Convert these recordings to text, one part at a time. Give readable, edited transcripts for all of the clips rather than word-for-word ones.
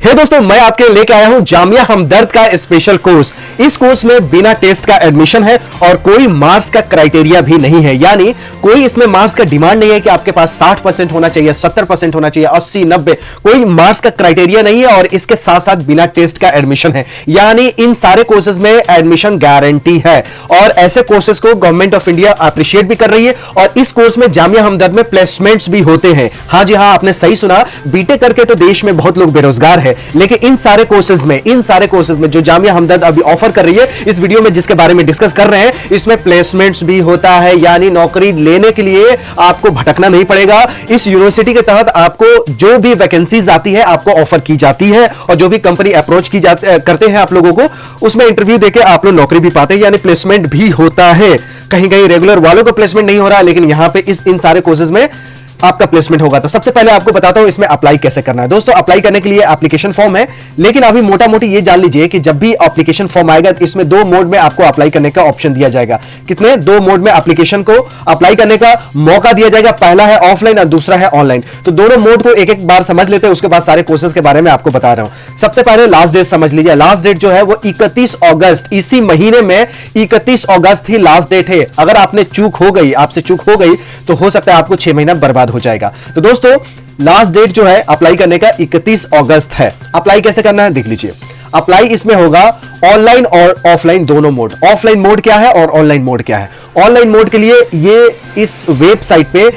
हे दोस्तों, मैं आपके लेके आया हूं जामिया हमदर्द का स्पेशल कोर्स। इस कोर्स में बिना टेस्ट का एडमिशन है और कोई मार्क्स का क्राइटेरिया भी नहीं है, यानी कोई इसमें मार्क्स का डिमांड नहीं है कि आपके पास 60% होना चाहिए, 70% होना चाहिए, 80, 90, कोई मार्क्स का क्राइटेरिया नहीं है। और इसके साथ साथ बिना टेस्ट का एडमिशन है, यानी इन सारे कोर्सेज में एडमिशन गारंटी है। और ऐसे कोर्सेज को गवर्नमेंट ऑफ इंडिया अप्रिशिएट भी कर रही है और इस कोर्स में जामिया हमदर्द में प्लेसमेंट्स भी होते हैं। हाँ जी हाँ, आपने सही सुना, बीटेक करके तो देश में बहुत लोग बेरोजगार है, लेकिन इन सारे कोर्सेज में जो जामिया हमदर्द अभी ऑफर कर रही है, इस वीडियो में जिसके बारे में डिस्कस कर रहे हैं, इसमें प्लेसमेंट्स भी होता है, यानी नौकरी लेने के लिए आपको भटकना नहीं पड़ेगा। इस यूनिवर्सिटी के तहत आपको जो भी वैकेंसीज आती है आपको ऑफर की जाती है और जो भी कंपनी अप्रोच करते हैं आप लोगों को, उसमें इंटरव्यू देकर आप लोग नौकरी भी पाते हैं, यानी प्लेसमेंट भी होता है। कहीं कहीं रेगुलर वालों को प्लेसमेंट नहीं हो रहा, लेकिन यहां पे इन सारे कोर्सेज में आपका प्लेसमेंट होगा। तो सबसे पहले आपको बताता हूं इसमें अप्लाई कैसे करना है। दोस्तों, अप्लाई करने के लिए एप्लीकेशन फॉर्म है, लेकिन अभी मोटा मोटी ये जान लीजिए कि जब भी एप्लीकेशन फॉर्म आएगा तो इसमें 2 मोड में आपको अप्लाई करने का ऑप्शन दिया जाएगा। कितने? 2 मोड में एप्लीकेशन को अप्लाई करने का मौका दिया जाएगा। पहला है ऑफलाइन और दूसरा है ऑनलाइन। तो दोनों मोड को एक एक बार समझ लेते हैं, उसके बाद सारे कोर्सेज के बारे में आपको बता रहा हूं। सबसे पहले लास्ट डेट समझ लीजिए। लास्ट डेट जो है वो 31 अगस्त, इसी महीने में 31 अगस्त ही लास्ट डेट है। अगर आपसे चूक हो गई तो हो सकता है आपको 6 महीना बर्बाद हो जाएगा। तो दोस्तों, लास्ट डेट जो है अप्लाई करने का 31 अगस्त है। अप्लाई कैसे करना है देख लीजिए। अप्लाई इसमें होगा ऑनलाइन और ऑफलाइन दोनों मोड। ऑफलाइन मोड क्या है और ऑनलाइन मोड क्या है? ऑनलाइन मोड के लिए ये इस वेबसाइट पे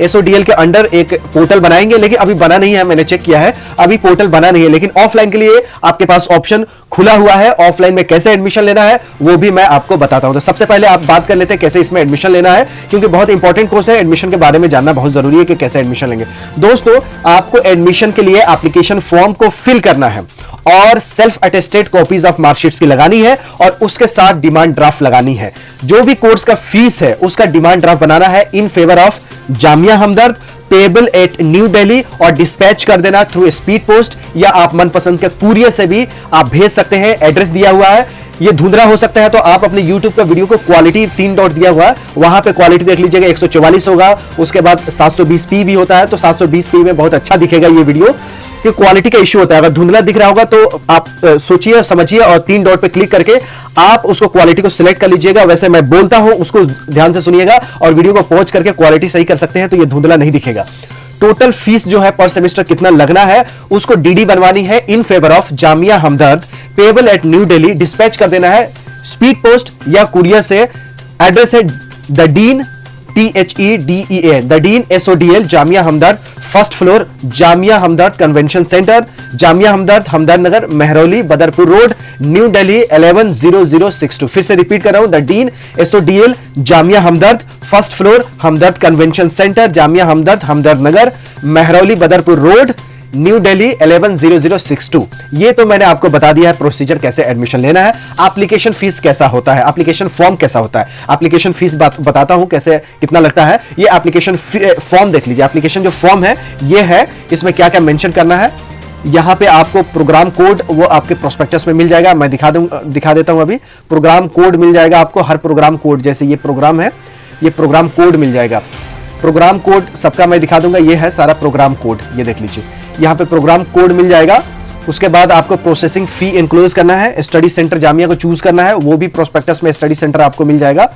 SODL के अंडर एक पोर्टल बनाएंगे, लेकिन अभी बना नहीं है, मैंने चेक किया है, अभी पोर्टल बना नहीं है। लेकिन ऑफलाइन के लिए आपके पास ऑप्शन खुला हुआ है। ऑफलाइन में कैसे एडमिशन लेना है वो भी मैं आपको बताता हूं। तो सबसे पहले आप बात कर लेते हैं कैसे इसमें एडमिशन लेना है, क्योंकि बहुत इंपॉर्टेंट कोर्स है। एडमिशन के बारे में जानना बहुत जरूरी है कि कैसे एडमिशन लेंगे। दोस्तों, आपको एडमिशन के लिए एप्लीकेशन फॉर्म को फिल करना है और self attested copies of marksheets की लगानी है और उसके साथ डिमांड ड्राफ्ट लगानी है। जो भी कोर्स का फीस है उसका डिमांड ड्राफ्ट बनाना है in favour of Jamia Hamdard, payable eight new Delhi, और डिस्पैच कर देना थ्रू स्पीड पोस्ट, या आप मनपसंद के कुरियर से भी आप भेज सकते हैं। एड्रेस दिया हुआ है, ये धुंधला हो सकता है तो आप अपने YouTube का वीडियो को क्वालिटी 3 डॉट दिया हुआ है, वहां पे क्वालिटी देख लीजिएगा। 144 होगा, उसके बाद 720p भी होता है, तो 720p में बहुत अच्छा दिखेगा ये वीडियो, कि क्वालिटी का इश्यू होता है। अगर धुंधला दिख रहा होगा तो आप सोचिए, समझिए और 3 डॉट पे क्लिक करके आप उसको क्वालिटी को सिलेक्ट कर लीजिएगा। वैसे मैं बोलता हूं, उसको ध्यान से सुनिएगा और वीडियो को पॉज करके क्वालिटी सही कर सकते हैं, तो ये धुंधला नहीं दिखेगा। टोटल फीस जो है पर सेमेस्टर कितना लगना है उसको DD बनवानी है in favour of Jamia Hamdard, payable eight new Delhi, dispatch कर देना है स्पीड पोस्ट या कुरियर से। एड्रेस है the dean, THEDEA, the dean SODL, Jamia Hamdard, first floor, Jamia Hamdard convention centre, Jamia Hamdard, Hamdard Nagar, Mehrauli, Badarpur road, new Delhi 110062। फिर से रिपीट कर रहा हूं, the dean SODL, Jamia Hamdard, first floor, Hamdard convention centre, Jamia Hamdard, Hamdard Nagar, Mehrauli, Badarpur road, new Delhi 110062। ये तो मैंने आपको बता दिया है प्रोसीजर कैसे एडमिशन लेना है। एप्लीकेशन फीस कैसा होता है, एप्लीकेशन फॉर्म कैसा होता है, एप्लीकेशन फीस बताता हूं कैसे कितना लगता है। ये एप्लीकेशन फॉर्म देख लीजिए। एप्लीकेशन जो फॉर्म है ये है, इसमें क्या क्या मेंशन करना है। यहां पे आपको प्रोग्राम कोड वो आपके प्रोस्पेक्टस में मिल जाएगा, मैं दिखा देता हूं। अभी प्रोग्राम कोड मिल जाएगा आपको, हर प्रोग्राम कोड, जैसे ये प्रोग्राम है, ये प्रोग्राम कोड मिल जाएगा। प्रोग्राम कोड सबका मैं दिखा दूंगा, ये है सारा प्रोग्राम कोड, ये देख लीजिए। यहाँ पे प्रोग्राम कोड मिल जाएगा। उसके बाद आपको प्रोसेसिंग फी इंक्लोज करना है, स्टडी सेंटर जामिया को चूज करना है, वो भी प्रोस्पेक्टस में स्टडी सेंटर आपको मिल जाएगा।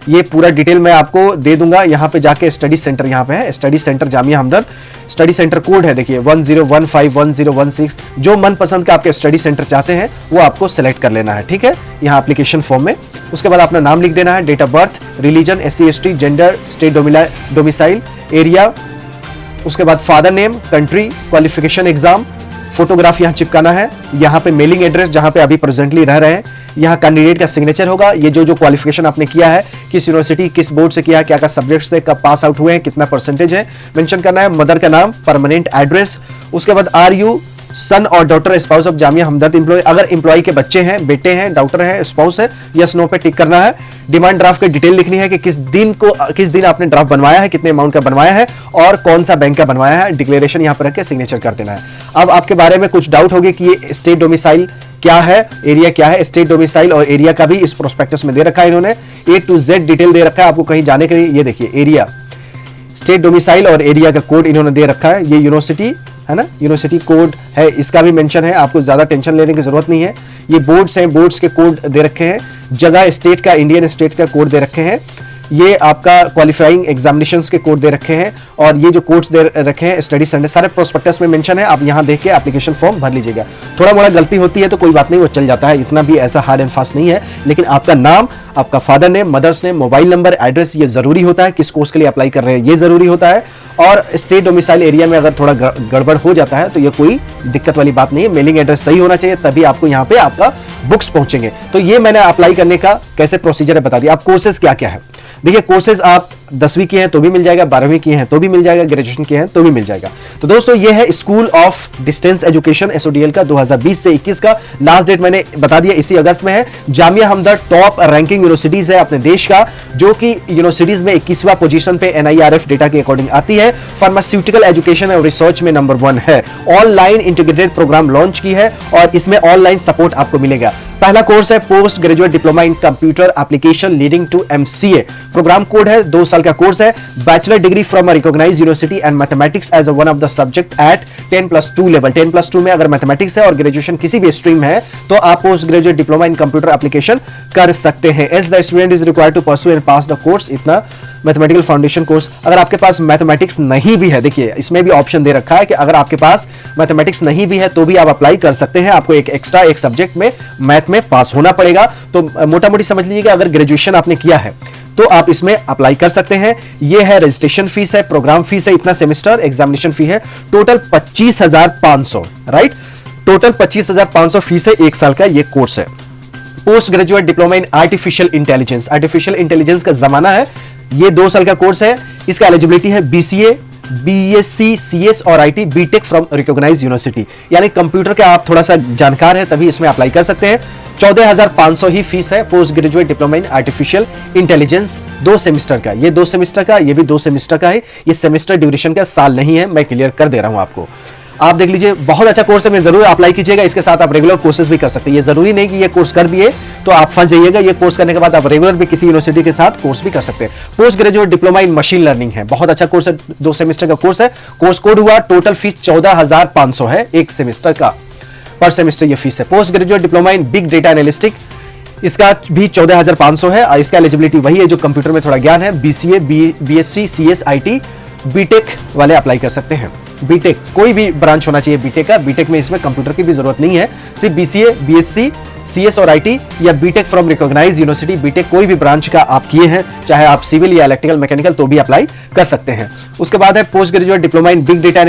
ये पूरा डिटेल मैं आपको दे दूंगा। यहाँ पे जाके स्टडी सेंटर, यहाँ पे है स्टडी सेंटर जामिया हमदर्द, स्टडी सेंटर कोड है देखिए 10151016। जो मनपसंद का आपके स्टडी सेंटर चाहते हैं वो आपको सेलेक्ट कर लेना है, ठीक है, यहाँ एप्लीकेशन फॉर्म में। उसके बाद अपना नाम लिख देना है, date of birth, religion SC ST, gender, state domicile, area, उसके बाद father name, country, qualification, exam, photograph यहाँ चिपकाना है। यहाँ पे मेलिंग एड्रेस जहाँ पे अभी प्रेजेंटली रह रहे हैं, यहाँ कैंडिडेट का सिग्नेचर होगा। ये जो क्वालिफिकेशन आपने किया है, किस यूनिवर्सिटी किस बोर्ड से किया है, क्या क्या सब्जेक्ट से कब पास आउट हुए हैं, कितना परसेंटेज है, मेंशन करना है। मदर का नाम, परमानेंट एड्रेस। उसके बाद आर यू सन और daughter spouse of Jamia Hamdard employ, अगर एम्प्लॉय के बच्चे हैं, बेटे हैं, डॉटर हैं, स्पाउस है, यस नो पे टिक करना है। डिमांड ड्राफ्ट की डिटेल लिखनी है कि किस दिन आपने ड्राफ्ट बनवाया है, कितने अमाउंट का बनवाया है और कौन सा बैंक का बनवाया है। डिक्लेरेशन यहाँ पर रख के सिग्नेचर कर देना है। अब आपके बारे में कुछ डाउट होगी कि ये स्टेट डोमिसाइल क्या है, एरिया क्या है। स्टेट डोमिसाइल और एरिया का भी इस प्रोस्पेक्टस में दे रखा है, इन्होंने A to Z डिटेल दे रखा है आपको कहीं जाने के लिए। ये देखिए एरिया, स्टेट डोमिसाइल और एरिया का कोड इन्होंने दे रखा है। ये यूनिवर्सिटी है ना, यूनिवर्सिटी कोड है, इसका भी मेंशन है, आपको ज्यादा टेंशन लेने की जरूरत नहीं है। ये बोर्ड्स हैं, बोर्ड्स के कोड दे रखे हैं, जगह स्टेट का, इंडियन स्टेट का कोड दे रखे हैं, ये आपका क्वालिफाइंग एग्जामिनेशंस के कोड दे रखे हैं, और ये जो कोड्स दे रखे हैं स्टडी सेंटर सारे प्रोस्पेक्टस में मेंशन है। आप यहां देख के एप्लीकेशन फॉर्म भर लीजिएगा। थोड़ा मोड़ा गलती होती है तो कोई बात नहीं, वो चल जाता है, इतना भी ऐसा हार्ड एंड फास्ट नहीं है। लेकिन आपका नाम, आपका father name, mother's name, mobile number, address, ये जरूरी होता है। किस कोर्स के लिए अप्लाई कर रहे हैं ये जरूरी होता है। और स्टेट डोमिसाइल एरिया में अगर थोड़ा गड़बड़ हो जाता है तो ये कोई दिक्कत वाली बात नहीं है। मेलिंग एड्रेस सही होना चाहिए, तभी आपको यहाँ पे आपका बुक्स पहुंचेंगे। तो ये मैंने अप्लाई करने का कैसे प्रोसीजर है बता दिया। आप कोर्सेज क्या क्या है देखिए, कोर्सेज आप 10वीं किए हैं तो भी मिल जाएगा, 12वीं किए हैं तो भी मिल जाएगा, ग्रेजुएशन किए हैं तो भी मिल जाएगा। तो दोस्तों ये है school of distance education SODL का 2020 से 21 का लास्ट डेट मैंने बता दिया, इसी अगस्त में है। जामिया हमदर्द टॉप रैंकिंग यूनिवर्सिटीज है अपने देश का, जो कि यूनिवर्सिटीज में 21वां पोजीशन पे NIRF डेटा के अकॉर्डिंग आती है। फार्मास्यूटिकल एजुकेशन और रिसर्च में नंबर 1 है। ऑनलाइन इंटीग्रेटेड प्रोग्राम लॉन्च की है और इसमें ऑनलाइन सपोर्ट आपको मिलेगा। पहला कोर्स है post graduate diploma in computer application leading to MCA। Program code है, 2 साल का कोर्स है। Bachelor degree from a recognised university and mathematics as one of the subject at 10+2 level. 10+2 में अगर मैथमेटिक्स है और ग्रेजुएशन किसी भी स्ट्रीम है तो आप post graduate diploma in computer application कर सकते हैं। As the student is required to pursue and pass the course, इतना मैथमेटिकल फाउंडेशन कोर्स। अगर आपके पास मैथमेटिक्स नहीं भी है, देखिए इसमें भी ऑप्शन दे रखा है कि अगर आपके पास मैथमेटिक्स नहीं भी है तो भी आप अप्लाई कर सकते हैं। आपको एक एक्स्ट्रा एक सब्जेक्ट में मैथ में पास होना पड़ेगा। तो मोटा मोटी समझ लीजिएगा अगर ग्रेजुएशन आपने किया है तो आप इसमें अप्लाई कर सकते हैं। ये है रजिस्ट्रेशन फीस है, प्रोग्राम फीस है, इतना सेमेस्टर, एग्जामिनेशन फी है, टोटल 25,500, राइट। टोटल 25,500 फीस है, 1 साल का ये कोर्स है। Post graduate diploma in artificial intelligence, artificial intelligence का जमाना है। ये 2 साल का कोर्स है। इसका एलिजिबिलिटी है BCA, BSc, CS और IT, BTech from recognised university. यानी कंप्यूटर के आप थोड़ा सा जानकार है तभी इसमें अप्लाई कर सकते हैं। 14,500 ही फीस है post graduate diploma in artificial intelligence, 2 semester का। ये 2 सेमेस्टर का, ये भी 2 सेमेस्टर का है। ये सेमेस्टर ड्यूरेशन का साल नहीं है, मैं क्लियर कर दे रहा हूं आपको। आप देख लीजिए, बहुत अच्छा कोर्स है, मैं जरूर अप्लाई कीजिएगा। इसके साथ आप रेगुलर कोर्सेज भी कर सकते हैं। ये जरूरी नहीं कि ये कोर्स कर दिए तो आप फंस जाइएगा। ये कोर्स करने के बाद आप रेगुलर भी किसी यूनिवर्सिटी के साथ कोर्स भी कर सकते हैं। पोस्ट ग्रेजुएट डिप्लोमा इन मशीन लर्निंग है, बहुत अच्छा कोर्स है, 2 सेमेस्टर का कोर्स है। कोर्स कोड हुआ, टोटल फीस 14,500 है 1 सेमेस्टर का, पर सेमेस्टर ये फीस है। Post graduate diploma in big data analytics, इसका भी 14,500 है। इसका एलिजिबिलिटी वही है जो कंप्यूटर में थोड़ा ज्ञान है। BCA, BSc, CS, IT, BTech वाले अप्लाई कर सकते हैं। बीटेक कोई भी ब्रांच होना चाहिए बीटेक का। बीटेक में इसमें कंप्यूटर की भी जरूरत नहीं है, सिर्फ BCA, BSc, CS और IT या BTech from recognised university. BTech कोई भी ब्रांच का आप किए हैं, चाहे आप सिविल या इलेक्ट्रिकल मैकेनिकल, तो भी अप्लाई कर सकते हैं। उसके बाद है post graduate diploma in big data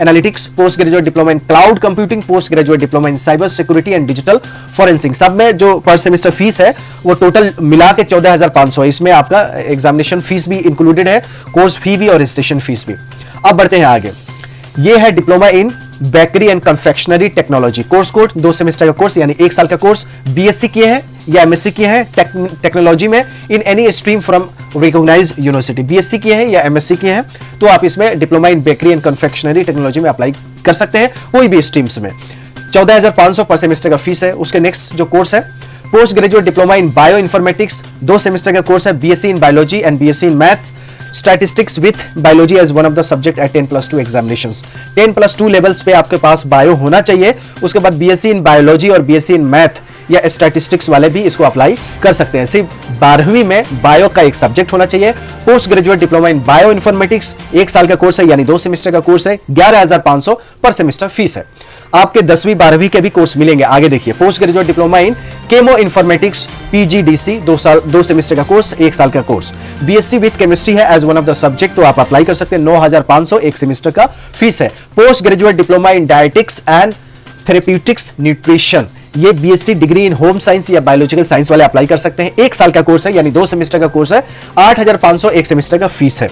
analytics, post graduate diploma in cloud computing, post graduate diploma in cyber security and digital forensic. सब में जो पर सेमेस्टर फीस है वो टोटल मिला के 14,500 है। इसमें आपका एग्जामिनेशन फीस भी इंक्लूडेड है, कोर्स फी भी और रजिस्ट्रेशन फीस भी। अब बढ़ते हैं आगे। ये है diploma in bakery and confectionery technology, course code 2 semester का कोर्स यानी 1 साल का कोर्स। BSc किए हैं या MSc किए हैं टेक्नोलॉजी में in any stream from recognised university. BSc किए हैं या MSc किए हैं तो आप इसमें diploma in bakery and confectionery technology में अप्लाई कर सकते हैं, कोई भी स्ट्रीम्स में। 14,500 पर सेमेस्टर का फीस है। उसके नेक्स्ट जो कोर्स है post graduate diploma in bioinformatics, 2 semester का कोर्स है। BSc in biology and BSc in maths statistics with biology as one of the subject at 10+2 examinations. 10+2 levels पे आपके पास बायो होना चाहिए। उसके बाद BSc इन बायोलॉजी और BSc इन मैथ या स्टैटिस्टिक्स वाले भी इसको अप्लाई कर सकते हैं। सिर्फ 12वीं में बायो का एक सब्जेक्ट होना चाहिए। Post graduate diploma in bio informatics 1 साल का कोर्स है यानी 2 सेमेस्टर का कोर्स है। 11,500 पर सेमेस्टर फीस है। आपके 10वीं 12वीं के भी कोर्स मिलेंगे। आगे देखिए, post graduate diploma in chemoinformatics PGDC 2 semester का कोर्स, 1 साल का कोर्स। BSc विद केमिस्ट्री है as one of the subject, तो आप अप्लाई कर सकते हैं। 9,500 1 सेमेस्टर का फीस है। Post graduate diploma in dietetics and therapeutics nutrition, ये BSc degree in home science या बायोलॉजिकल साइंस वाले अप्लाई कर सकते हैं। 1 साल का कोर्स है यानी 2 सेमेस्टर का कोर्स है। 8,500 1 सेमेस्टर का फीस है।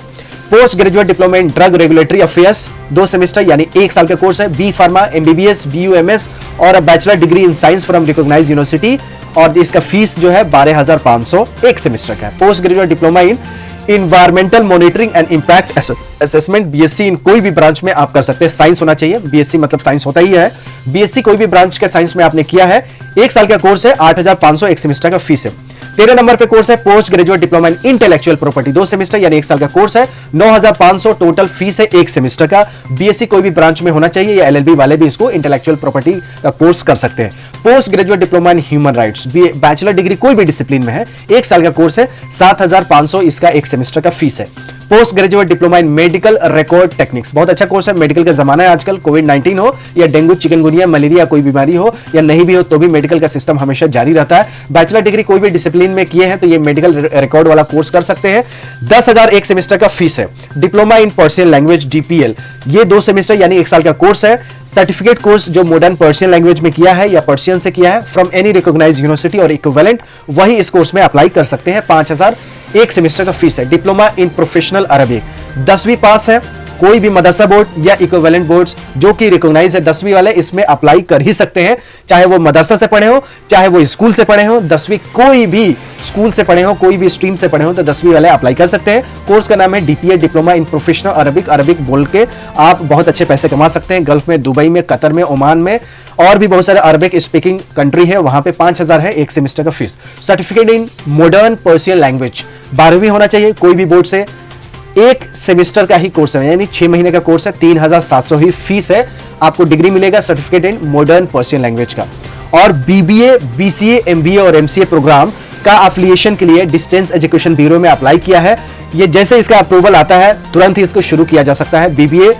Post graduate diploma in drug regulatory affairs 2 semester यानी 1 साल का कोर्स है। B फार्मा, MBBS, BUMS और bachelor degree in science from recognised university, और इसका फीस जो है 12,500 1 सेमेस्टर का है। Post graduate diploma in environmental monitoring and impact assessment, BSc इन कोई भी ब्रांच में आप कर सकते हैं। साइंस होना चाहिए, BSc मतलब साइंस होता ही है। BSc कोई भी ब्रांच के साइंस में आपने किया है, 1 साल का कोर्स है। 8,500 1 सेमेस्टर का फीस है। 13 नंबर पे कोर्स है पोस्ट ग्रेजुएट डिप्लोमा इन इंटेलेक्चुअल प्रॉपर्टी, 2 सेमेस्टर यानी 1 साल का कोर्स है। 9,500 टोटल फीस है 1 सेमेस्टर का। बीएससी कोई भी ब्रांच में होना चाहिए या एलएलबी वाले भी इसको इंटेलेक्चुअल प्रॉपर्टी का कोर्स कर सकते हैं। Post graduate diploma in human rights, bachelor degree कोई भी डिसिप्लिन में है, 1 साल का कोर्स है। 7,500 इसका 1 सेमेस्टर का फीस है। पोस्ट ग्रेजुएट डिप्लोमा इन मेडिकल रिकॉर्ड टेक्निक्स, बहुत अच्छा कोर्स है। मेडिकल का जमाना है आजकल, कोविड-19 हो या डेंगू, चिकनगुनिया, मलेरिया कोई बीमारी हो या नहीं भी हो तो भी मेडिकल का सिस्टम हमेशा जारी रहता है। बैचलर डिग्री कोई भी डिसिप्लिन में किए हैं तो ये मेडिकल रिकॉर्ड वाला कोर्स कर सकते हैं। 10,000 1 सेमेस्टर का फीस है। Diploma in Persian language DPL, ये 2 सेमेस्टर यानी 1 साल का कोर्स है। सर्टिफिकेट कोर्स जो मॉडर्न पर्शियन लैंग्वेज में किया है या पर्शियन से किया है फ्रॉम एनी रिकॉग्नाइज्ड यूनिवर्सिटी और इक्विवेलेंट, वही इस कोर्स में अप्लाई कर सकते हैं। 5,000 1 सेमेस्टर का फीस है। डिप्लोमा इन प्रोफेशनल अरबिक, 10वीं पास है, कोई भी मदरसा बोर्ड या इक्विवेलेंट बोर्ड्स जो कि रिकॉग्नाइज है 10वीं वाले इसमें अप्लाई कर ही सकते हैं, चाहे वो मदरसा से पढ़े हो, चाहे वो स्कूल से पढ़े हो। 10वीं कोई भी स्कूल से पढ़े हो, कोई भी स्ट्रीम से पढ़े हो तो 10वीं वाले अप्लाई कर सकते हैं। कोर्स का नाम है DPA, diploma in professional Arabic. Arabic बोल के आप बहुत अच्छे पैसे कमा सकते हैं। गल्फ में, दुबई में, कतर में, ओमान में और भी बहुत सारे अरबिक स्पीकिंग कंट्री है, वहां पे 5,000 है 1 सेमेस्टर का fees. Certificate in modern Persian language, 12वीं होना चाहिए कोई भी बोर्ड से। 1 सेमेस्टर का ही कोर्स है यानी 6 महीने का कोर्स है। 3,700 ही फीस है। आपको डिग्री मिलेगा certificate in modern Persian language का। और बीबीए, बीसीए, एमबीए और एमसीए प्रोग्राम का एफिलिएशन के लिए डिस्टेंस एजुकेशन ब्यूरो में अप्लाई किया है। ये जैसे इसका अप्रूवल आता है तुरंत ही इसको शुरू किया जा सकता है। बीबीए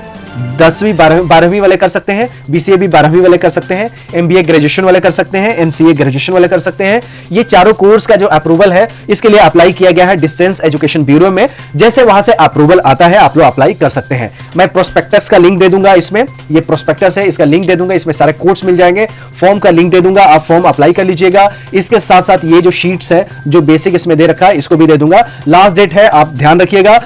10वीं 12वीं वाले कर सकते हैं, बीसीए भी 12वीं वाले कर सकते हैं, एमबीए ग्रेजुएशन वाले कर सकते हैं, एमसीए ग्रेजुएशन वाले कर सकते हैं। ये चारों कोर्स का जो अप्रूवल है इसके लिए अप्लाई किया गया है डिस्टेंस एजुकेशन ब्यूरो में। जैसे वहां से अप्रूवल आता है आप लोग अप्लाई कर सकते हैं। मैं प्रोस्पेक्टस का लिंक दे दूंगा, इसमें ये प्रोस्पेक्टस है, इसका लिंक दे दूंगा, इसमें सारे कोर्स मिल जाएंगे। फॉर्म का लिंक दे दूंगा, आप फॉर्म अप्लाई कर लीजिएगा। इसके साथ साथ ये जो शीट्स है जो बेसिक इसमें दे रखा है इसको भी दे दूंगा। लास्ट डेट है, आप ध्यान रखिएगा,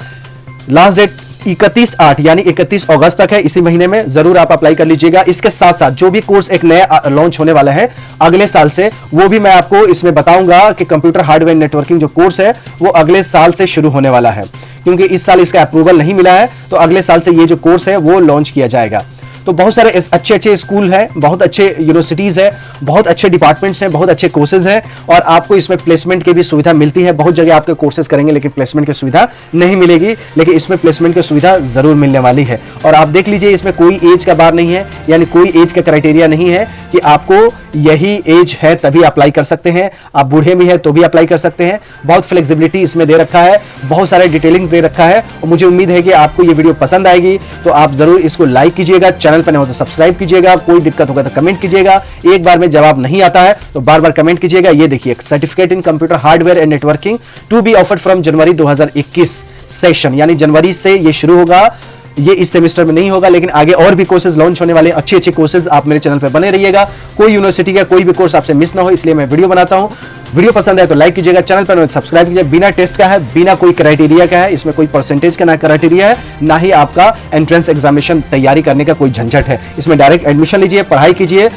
लास्ट डेट 31/8 यानी 31 अगस्त तक है। इसी महीने में जरूर आप अप्लाई कर लीजिएगा। इसके साथ साथ जो भी कोर्स एक नया लॉन्च होने वाला है अगले साल से, वो भी मैं आपको इसमें बताऊंगा कि कंप्यूटर हार्डवेयर नेटवर्किंग जो कोर्स है वो अगले साल से शुरू होने वाला है, क्योंकि इस साल इसका अप्रूवल नहीं मिला है तो अगले साल से ये जो कोर्स है वो लॉन्च किया जाएगा। तो बहुत सारे अच्छे अच्छे स्कूल हैं, बहुत अच्छे यूनिवर्सिटीज है, बहुत अच्छे डिपार्टमेंट्स हैं, बहुत अच्छे कोर्सेज हैं और आपको इसमें प्लेसमेंट की भी सुविधा मिलती है। बहुत जगह आपके कोर्सेज करेंगे लेकिन प्लेसमेंट की सुविधा नहीं मिलेगी, लेकिन इसमें प्लेसमेंट की सुविधा जरूर मिलने वाली है। और आप देख लीजिए इसमें कोई एज का बार नहीं है, यानी कोई एज का क्राइटेरिया नहीं है कि आपको यही एज है तभी अप्लाई कर सकते हैं, आप बूढ़े भी हैं तो भी अप्लाई कर सकते हैं। बहुत फ्लेक्सिबिलिटी इसमें दे रखा है, बहुत सारे डिटेलिंग्स दे रखा है और मुझे उम्मीद है कि आपको ये वीडियो पसंद आएगी। तो आप जरूर इसको लाइक कीजिएगा, चैनल पर नए हो तो सब्सक्राइब कीजिएगा, कोई दिक्कत होगा तो कमेंट कीजिएगा। एक बार में जवाब नहीं आता है तो बार बार कमेंट कीजिएगा। ये देखिए, certificate in computer hardware and networking to be offered from January 2021 session, यानी जनवरी से ये शुरू होगा। ये इस सेमेस्टर में नहीं होगा लेकिन आगे और भी कोर्सेज लॉन्च होने वाले, अच्छे अच्छे कोर्सेज। आप मेरे चैनल पर बने रहिएगा, कोई यूनिवर्सिटी का कोई भी कोर्स आपसे मिस ना हो, इसलिए मैं वीडियो बनाता हूं। वीडियो पसंद है तो लाइक कीजिएगा, चैनल पर सब्सक्राइब कीजिए। बिना टेस्ट का है, बिना कोई क्राइटेरिया का है, इसमें कोई परसेंटेज का ना क्राइटेरिया है, ना ही आपका एंट्रेंस एग्जामिनेशन तैयारी करने का कोई झंझट है। इसमें डायरेक्ट एडमिशन लीजिए, पढ़ाई कीजिए,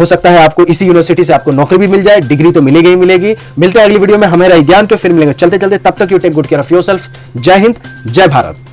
हो सकता है आपको इसी यूनिवर्सिटी से आपको नौकरी भी मिल जाए, डिग्री तो मिलेगी ही मिलेगी। मिलते हैं अगली वीडियो में, हमें ज्ञान तो फिर मिलेंगे। चलते चलते तब तक you take good care of yourself. जय हिंद, जय भारत।